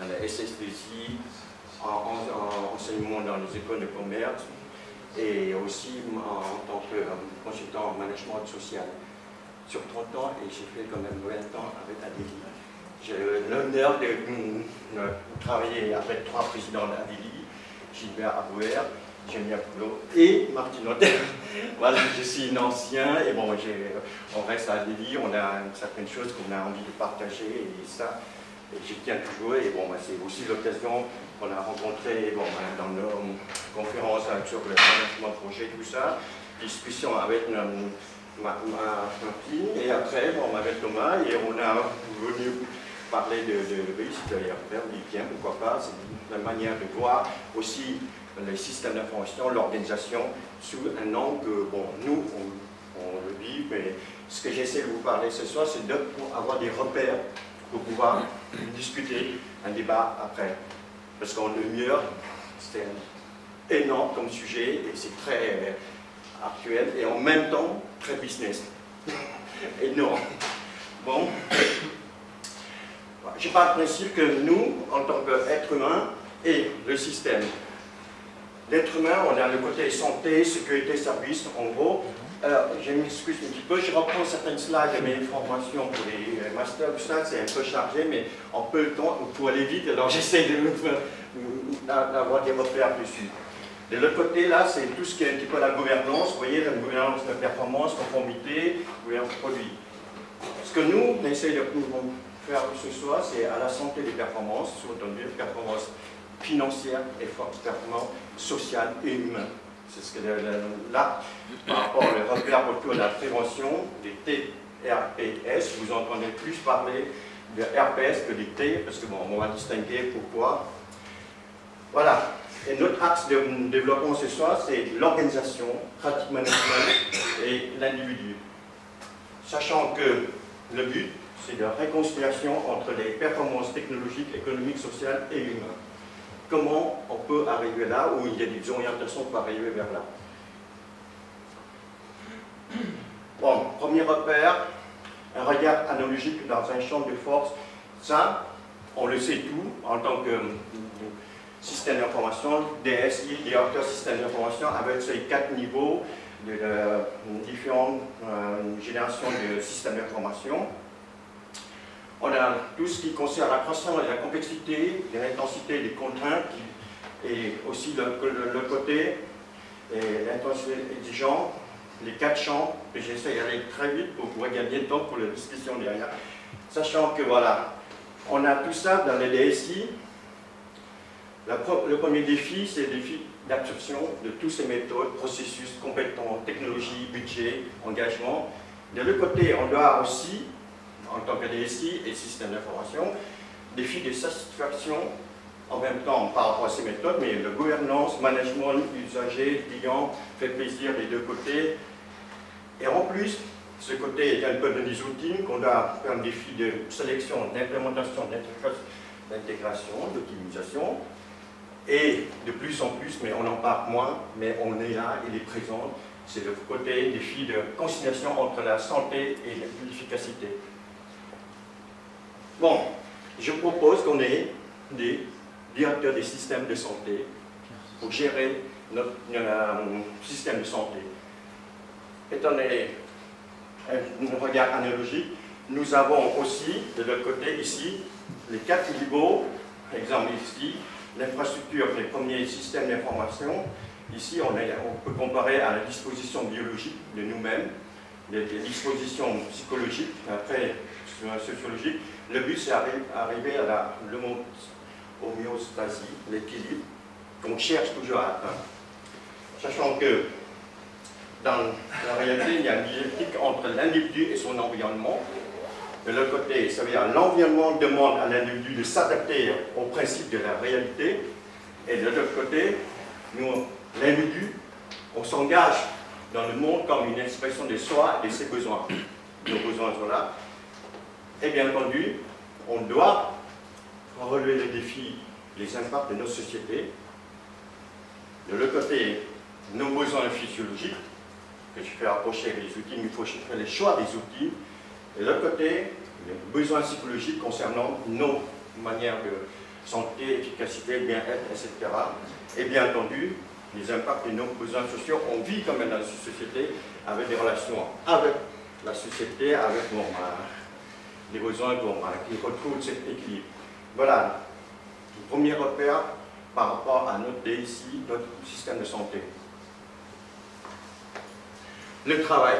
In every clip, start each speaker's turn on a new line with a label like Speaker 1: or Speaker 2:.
Speaker 1: dans la SSDI, en enseignement dans les écoles de commerce et aussi en tant que consultant en management social. Sur 30 ans et j'ai fait quand même 20 ans avec Adélie. J'ai l'honneur de travailler avec 3 présidents d'Adélie, Gilbert Abouer, Génia Poulot et Martine Hôtel. Voilà, je suis un ancien et bon, on reste à Adélie, on a certaines choses qu'on a envie de partager et ça, et je tiens toujours. Et bon, c'est aussi l'occasion qu'on a rencontré bon, dans nos conférences sur le management de projet, tout ça, discussion avec Martine et après, bon, avec Thomas, et on a venu parler de risque et après on dit tiens, pourquoi pas, c'est une manière de voir aussi les systèmes d'information, l'organisation sous un angle que bon, nous on le vit, mais ce que j'essaie de vous parler ce soir, c'est pour avoir des repères pour pouvoir discuter un débat après. Parce qu'en demi-heure, c'est énorme comme sujet et c'est très actuel et en même temps très business. Énorme. Bon. Je pars du principe que nous, en tant qu'êtres humains et le système, l'être humain, on a le côté santé, sécurité, service, en gros. Je m'excuse un petit peu, je reprends certaines slides de mes formations pour les masters, tout ça, c'est un peu chargé, mais en peu de temps, pour aller vite, alors j'essaie d'avoir des repères dessus. De l'autre côté, là, c'est tout ce qui est un petit peu la gouvernance, vous voyez, la gouvernance de performance, conformité, gouvernance produit. Ce que nous, on essaie de faire ce soir, c'est à la santé des performances, sous-entendu, performance financière et performance sociale et humaine. C'est ce que là, par rapport aux repères autour de la prévention, des TRPS, vous entendez plus parler de RPS que des T, parce que bon, on va distinguer pourquoi. Voilà. Et notre axe de développement ce soir, c'est l'organisation, pratique management et l'individu. Sachant que le but, c'est la réconciliation entre les performances technologiques, économiques, sociales et humaines. Comment on peut arriver là, où il y a des orientations pour arriver vers là. Bon, premier repère, un regard analogique dans un champ de force. Ça, on le sait tout en tant que système d'information, DSI, directeur système d'information, avec ces 4 niveaux de différentes générations de systèmes d'information. On a tout ce qui concerne la croissance et la complexité, l'intensité des contraintes, et aussi le côté, l'intensité exigeante, les 4 champs, et j'essaie d'aller très vite pour pouvoir gagner le temps pour la discussion derrière. Sachant que voilà, on a tout ça dans les DSI. Le premier défi, c'est le défi d'absorption de toutes ces méthodes, processus, compétences, technologies, budget, engagement. De l'autre côté, on doit aussi, en tant que DSI et système d'information, défi de satisfaction en même temps par rapport à ces méthodes, mais la gouvernance, management, usager, client, fait plaisir des deux côtés. Et en plus, ce côté est un peu des outils qu'on doit faire un défi de sélection, d'implémentation, d'intégration, d'optimisation. Et de plus en plus, mais on en parle moins, mais on est là, il est présent, c'est le côté défi de conciliation entre la santé et l'efficacité. Bon, je propose qu'on ait des directeurs des systèmes de santé pour gérer notre système de santé. Étant donné un regard analogique, nous avons aussi, de l'autre côté ici, les 4 niveaux, exemple ici, l'infrastructure, les premiers systèmes d'information. Ici, on peut comparer à la disposition biologique de nous-mêmes, les dispositions psychologiques, après sociologiques. Le but, c'est d'arriver à l'homéostasie, l'équilibre, qu'on cherche toujours à atteindre. Sachant que dans la réalité, il y a une dialectique entre l'individu et son environnement. De l'autre côté, ça veut dire l'environnement demande à l'individu de s'adapter aux principes de la réalité. Et de l'autre côté, nous, l'individu, on s'engage dans le monde comme une expression de soi et de ses besoins. Nos besoins sont là. Et bien entendu, on doit relever les défis, les impacts de nos sociétés. De l'autre côté, nos besoins physiologiques, que je fais approcher les outils, mais il faut faire les choix des outils. Et de l'autre côté, les besoins psychologiques concernant nos manières santé, efficacité, bien-être, etc. Et bien entendu, les impacts et nos besoins sociaux. On vit quand même dans une société avec des relations avec la société, avec les besoins qui retrouvent cet équilibre. Voilà, le premier repère par rapport à notre DSI, notre système de santé. Le travail.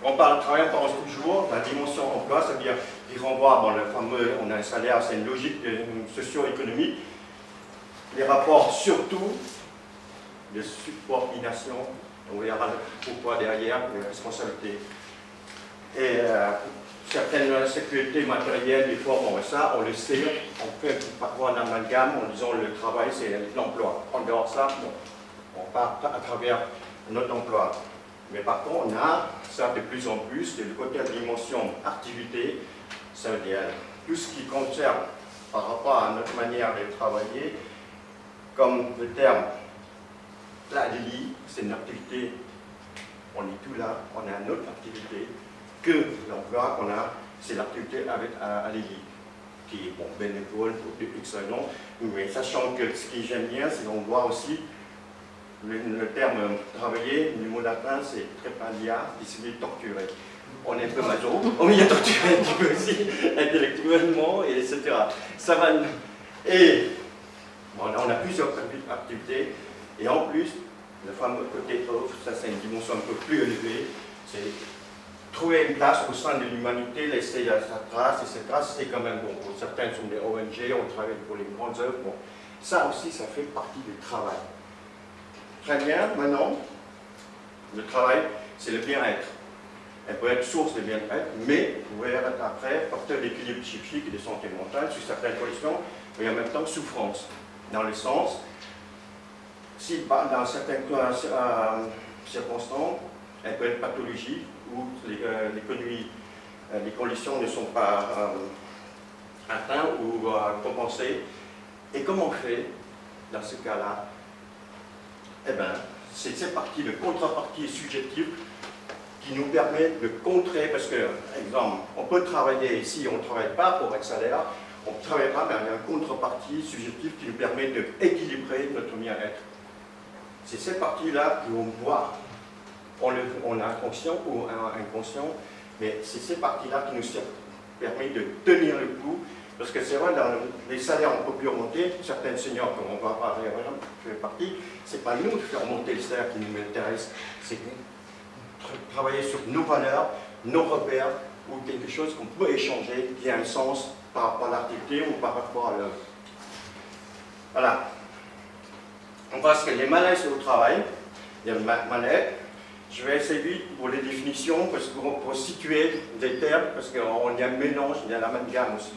Speaker 1: On parle de travail, on pense toujours la dimension emploi, c'est-à-dire qu'il renvoie, le fameux, on a un salaire, c'est une logique socio-économique. Les rapports surtout de subordination, on verra pourquoi derrière, les responsabilités. Et certaines sécurités matérielles, des fois, ça, on le sait, on fait parfois un amalgame en disant le travail, c'est l'emploi. En dehors de ça, on part à travers notre emploi. Mais par contre, on a ça de plus en plus, le côté de la dimension activité, ça veut dire tout ce qui concerne par rapport à notre manière de travailler, comme le terme l'ADI, c'est une activité, on est tout là, on a une autre activité que l'emploi qu'on a, c'est l'activité avec ADI, qui est bénévole pour X raisons, mais sachant que ce qui j'aime bien, c'est qu'on voit aussi le terme travailler, le mot latin c'est trepandia, qui signifie torturer. On est un peu maso, on vient torturer un petit peu aussi, intellectuellement, etc. Ça va. Et on a plusieurs activités, et en plus, le fameux côté off, ça c'est une dimension un peu plus élevée, c'est trouver une place au sein de l'humanité, laisser sa trace, etc. C'est quand même bon. Certains sont des ONG, on travaille pour les grandes œuvres. Bon. Ça aussi, ça fait partie du travail. Très bien, maintenant, le travail, c'est le bien-être. Elle peut être source de bien-être, mais vous verrez après, facteur d'équilibre psychique et de santé mentale, sur certaines conditions, mais en même temps souffrance. Dans le sens, si dans certaines circonstances, elle peut être pathologique, où les conditions ne sont pas atteintes ou compensées. Et comment on fait dans ce cas-là? Eh bien, c'est cette partie de contrepartie subjective qui nous permet de contrer, parce que, exemple, on peut travailler, si on ne travaille pas pour un salaire, on ne travaille pas, mais il y a une contrepartie subjective qui nous permet d'équilibrer notre bien-être. C'est cette partie-là que l'on voit. On a conscient ou inconscient, mais c'est ces parties-là qui nous permet de tenir le coup. Parce que c'est vrai, dans les salaires, on peut plus remonter. Certains seniors, comme on va parler, je fais partie, c'est pas nous de faire monter le salaire qui nous intéresse, c'est travailler sur nos valeurs, nos repères, ou quelque chose qu'on peut échanger, qui a un sens par rapport à l'activité ou par rapport à l'œuvre. Voilà. On passe que les malaises au travail. Il y a le mal-être. Je vais essayer vite pour les définitions, parce que pour situer des termes, parce qu'il y a un mélange, il y a l'amalgame aussi.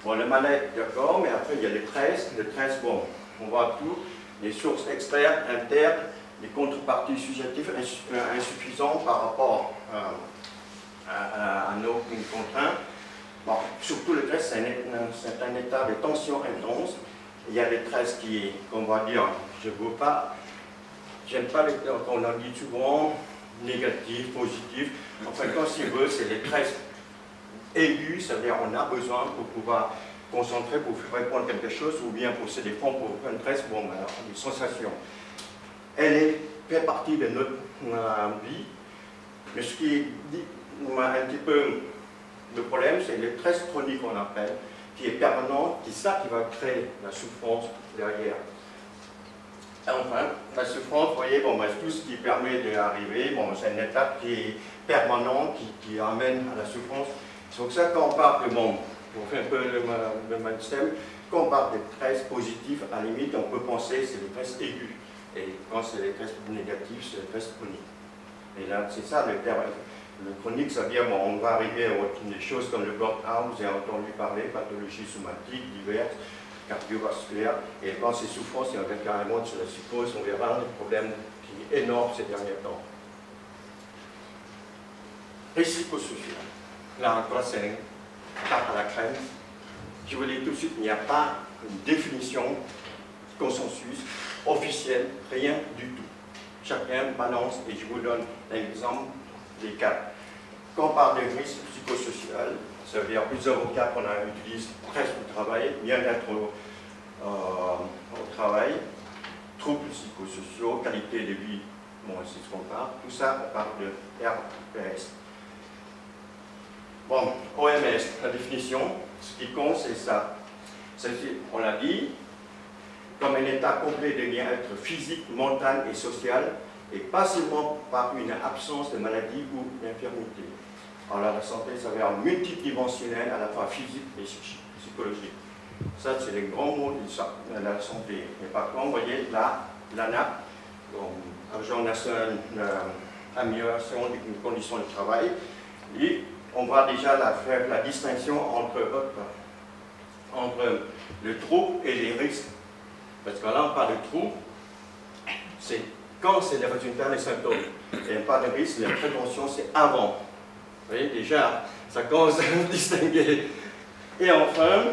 Speaker 1: Bon, le mal-être, d'accord, mais après il y a les tresses. Les tresses, bon, on voit tout. Les sources externes, internes, les contreparties subjectives insuffisants par rapport à nos contraintes. Bon, surtout le stress, c'est un état de tension intense. Il y a des tresses qui, qu'on va dire, je ne veux pas. J'aime pas les termes qu'on en dit souvent, négatifs, positifs. Enfin, quand il veut, c'est les tresses aiguës, c'est-à-dire on a besoin pour pouvoir concentrer, pour répondre à quelque chose, ou bien pour se défendre pour une tresse, bon, alors, une sensation. Elle fait partie de notre vie, mais ce qui dit un petit peu le problème, c'est les tresses chroniques qu'on appelle, qui est permanente, qui ça qui va créer la souffrance derrière. Enfin, la souffrance, vous voyez, bon, tout ce qui permet d'arriver, bon, c'est une étape qui est permanente, qui amène à la souffrance. C'est pour ça que quand on parle de, bon, pour faire un peu le même système, quand on parle de tresses positives, à la limite, on peut penser que c'est des tresses aiguës. Et quand c'est des tresses négatives, c'est des tresses chroniques. Et là, c'est ça le terme. Le chronique, ça veut dire, bon, on va arriver à des choses comme le burn-out, vous avez entendu parler, pathologies somatiques diverses, cardiovasculaires, et quand c'est souffrance, il y a carrément, je la suppose, on verra un problème qui est énorme ces derniers temps. Et psychosocial. Là encore, c'est une tarte à la crème. Je vous dis tout de suite, il n'y a pas une définition, consensus, officiel, rien du tout. Chacun balance, et je vous donne l'exemple des cas. Quand on parle de risque psychosocial, ça veut dire plusieurs avocats qu'on utilise presque au travail, bien-être au travail, troubles psychosociaux, qualité de vie, bon, c'est ce qu'on parle, tout ça, on parle de RPS. Bon, OMS, la définition, ce qui compte, c'est ça. On l'a dit, comme un état complet de bien-être physique, mental et social, et pas seulement par une absence de maladie ou d'infirmité. Alors la santé, ça veut dire multidimensionnelle, à la fois physique et psychologique. Ça, c'est les grands mots de la santé. Mais par contre, vous voyez, là, l'ANAP, Agence nationale d'amélioration des conditions de travail, et on va déjà faire la distinction entre le trouble et les risques. Parce que là, on parle de trouble, c'est quand c'est les résultats, les symptômes. Il n'y a pas de risque, la prévention, c'est avant. Vous voyez, déjà, ça commence à distinguer. Et enfin,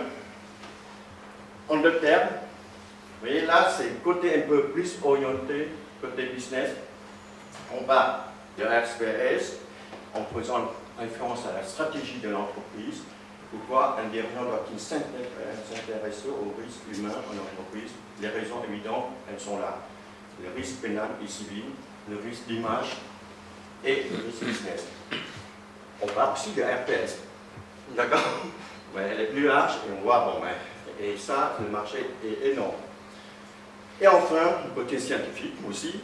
Speaker 1: en deux termes, vous voyez, là, c'est le côté un peu plus orienté, côté business. On parle de RPS en faisant référence à la stratégie de l'entreprise. Pourquoi un dirigeant doit-il s'intéresser aux risques humains en entreprise? Les raisons évidentes, elles sont là. Le risque pénal et civil, le risque d'image et le risque business. On parle aussi de RPS. D'accord? Mais elle est plus large et on voit, bon, et ça, le marché est énorme. Et enfin, le côté scientifique aussi.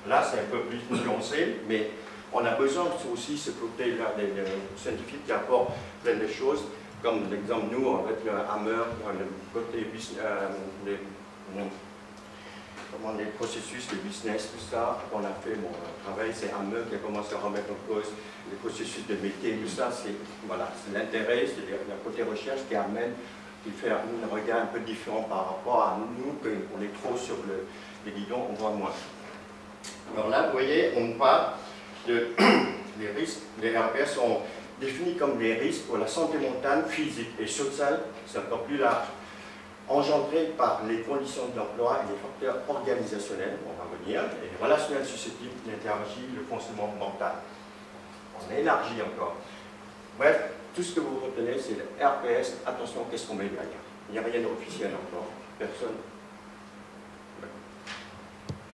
Speaker 1: Là, c'est un peu plus nuancé, mais on a besoin aussi ce côté-là des scientifiques qui apportent plein de choses. Comme l'exemple, nous, avec le Hammer, le côté les processus de business, tout ça, qu'on a fait mon travail, c'est Hammer qui a commencé à remettre en cause les processus de métier, tout ça, c'est voilà, l'intérêt, c'est le côté recherche qui amène, qui fait un regard un peu différent par rapport à nous, qu'on est trop sur les guidons, on voit moins. Alors là, vous voyez, on parle de les risques, les RPS sont définis comme des risques pour la santé mentale, physique et sociale, c'est encore plus large, engendrés par les conditions d'emploi et les facteurs organisationnels, on va venir, et les relationnels susceptibles d'interagir le fonctionnement mental. On élargit encore. Bref, tout ce que vous retenez, c'est le RPS. Attention, qu'est-ce qu'on met derrière? Il n'y a rien d'officiel encore. Personne